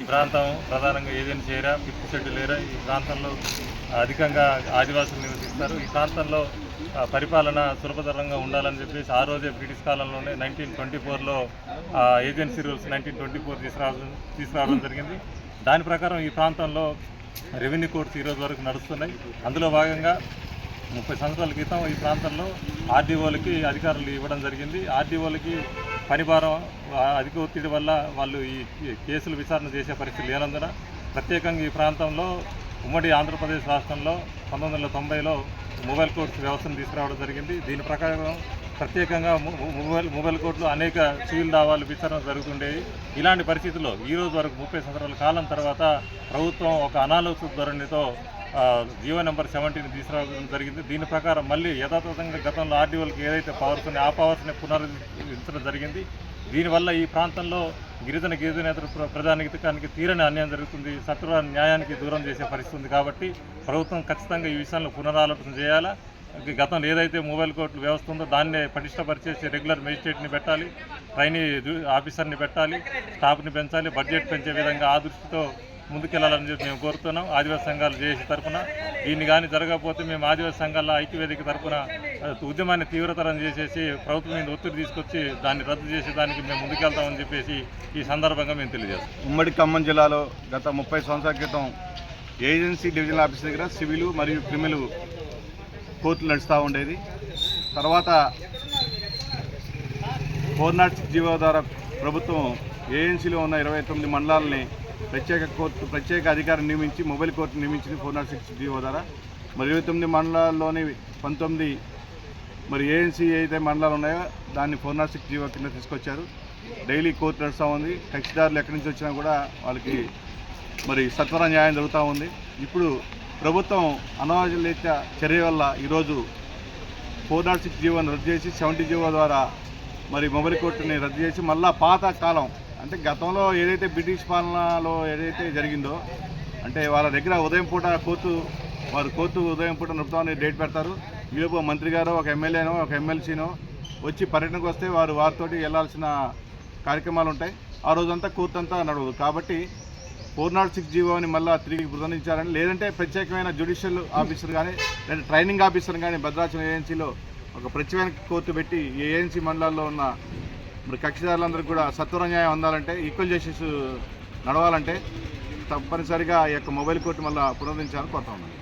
ఈ ప్రాంతం ప్రధానంగా agency area, fifth schedule area. ఈ ప్రాంతంలో అధికంగా ఆదివాసులు నివసిస్తారు. ఈ ప్రాంతంలో పరిపాలన సులభతరంగా ఉండాలని చెప్పేసి ఆ రోజే బ్రిటిష్ కాలంలోనే 1924లో ఏజెన్సీ రూల్స్ 1924 తీసుకురావడం జరిగింది. దాని ప్రకారం ఈ ప్రాంతంలో రెవెన్యూ కోర్ట్స్ ఈరోజు వరకు నడుస్తున్నాయి. అందులో భాగంగా 30 సంవత్సరాల క్రితం ఈ ప్రాంతంలో ఆర్డీఓలకి అధికారులు ఇవ్వడం జరిగింది. ఆర్డీఓలకి పనిభారం అధిక ఒత్తిడి వల్ల వాళ్ళు ఈ కేసులు విచారణ చేసే పరిస్థితి లేనందున ప్రత్యేకంగా ఈ ప్రాంతంలో ఉమ్మడి ఆంధ్రప్రదేశ్ రాష్ట్రంలో 1990లో మొబైల్ కోర్ట్స్ వ్యవస్థను తీసుకురావడం జరిగింది. దీని ప్రకారం ప్రత్యేకంగా మొబైల్ కోర్టులో అనేక సివిల్ దావాలు విచారణ జరుగుతుండేవి. ఇలాంటి పరిస్థితుల్లో ఈరోజు వరకు 30 సంవత్సరాల కాలం తర్వాత ప్రభుత్వం ఒక అనాలోచిత ధోరణితో జీవో నెంబర్ 70ని తీసుకురావడం జరిగింది. దీని ప్రకారం మళ్ళీ యథాతథంగా గతంలో ఆర్డీఓలకు ఏదైతే పవర్స్ ఉన్నాయో ఆ పవర్స్ని పునరుద్ధరించడం జరిగింది. దీనివల్ల ఈ ప్రాంతంలో గిరిజనేతర ప్రజానికానికి తీరని అన్యాయం జరుగుతుంది. సత్వర న్యాయానికి దూరం చేసే పరిస్థితి ఉంది. కాబట్టి ప్రభుత్వం ఖచ్చితంగా ఈ విషయంలో పునరాలోచన చేయాలా. గతంలో ఏదైతే మొబైల్ కోర్టుల వ్యవస్థ ఉందో దాన్నే పటిష్టపరిచేసి రెగ్యులర్ మేజిస్ట్రేట్ని పెట్టాలి, ట్రైనీ ఆఫీసర్ని పెట్టాలి, స్టాఫ్ని పెంచాలి, బడ్జెట్ పెంచే విధంగా ఆ దృష్టితో ముందుకెళ్లాలని చెప్పి మేము కోరుతున్నాం. ఆదివాసీ సంఘాలు జేఏసీ తరఫున దీన్ని కానీ జరగకపోతే మేము ఆదివాసీ సంఘాల ఐక్యవేదిక తరఫున ఉద్యమాన్ని తీవ్రతరం చేసేసి ప్రభుత్వం మీద ఒత్తిడి తీసుకొచ్చి దాన్ని రద్దు చేసేదానికి మేము ముందుకెళ్తామని చెప్పేసి ఈ సందర్భంగా మేము తెలియజేస్తాం. ఉమ్మడి ఖమ్మం జిల్లాలో గత 30 సంవత్సరాల క్రితం ఏజెన్సీ డివిజనల్ ఆఫీస్ దగ్గర సివిల్ మరియు క్రిమినల్ కోర్టులు నడుస్తూ ఉండేది. తర్వాత 406 జీవో ద్వారా ప్రభుత్వం ఏజెన్సీలో ఉన్న 29 మండలాలని ప్రత్యేక అధికారిని నియమించి మొబైల్ కోర్టు నియమించింది 406 జీవో ద్వారా. మరి 29 మండలాల్లోని 19 మరి ఏజెన్సీ ఏదైతే మండలాలు ఉన్నాయో దాన్ని 406 జీవో కింద తీసుకొచ్చారు. డైలీ కోర్టు నడుస్తూ ఉంది. కక్షిదారులు ఎక్కడి నుంచి వచ్చినా కూడా వాళ్ళకి మరి సత్వర న్యాయం జరుగుతూ ఉంది. ఇప్పుడు ప్రభుత్వం అనాలోచిత చర్య వల్ల ఈరోజు 406 జీవోని రద్దు చేసి 70 జీవో ద్వారా మరి మొబైల్ కోర్టుని రద్దు చేసి మళ్ళా పాత కాలం అంటే గతంలో ఏదైతే బ్రిటిష్ పాలనలో ఏదైతే జరిగిందో అంటే వాళ్ళ దగ్గర ఉదయం పూట కోర్టు ఉదయం పూట నడుపుతామని డేట్ పెడతారు. ఈలోపు మంత్రి గారు ఒక ఎమ్మెల్యేనో ఒక ఎమ్మెల్సీనో వచ్చి పర్యటనకు వస్తే వారితోటి వెళ్లాల్సిన కార్యక్రమాలు ఉంటాయి. ఆ రోజంతా కోర్టు అంతా నడవదు. కాబట్టి 406 జీవోని మళ్ళీ తిరిగి పునరుద్ధరించాలని, లేదంటే ప్రత్యేకమైన జ్యుడిషియల్ ఆఫీసర్ కానీ లేదా ట్రైనింగ్ ఆఫీసర్ కానీ భద్రాచలం ఏజెన్సీలో ఒక ప్రత్యేకమైన కోర్టు పెట్టి ఈ ఏజెన్సీ మండలాల్లో ఉన్న మరి కక్షిదారులందరికీ కూడా సత్వర న్యాయం అందాలంటే, ఈక్వల్ జస్టిస్ నడవాలంటే తప్పనిసరిగా ఈ యొక్క మొబైల్ కోర్టు మళ్ళీ పునరుద్ధరించాలని కోరుతా ఉన్నాను.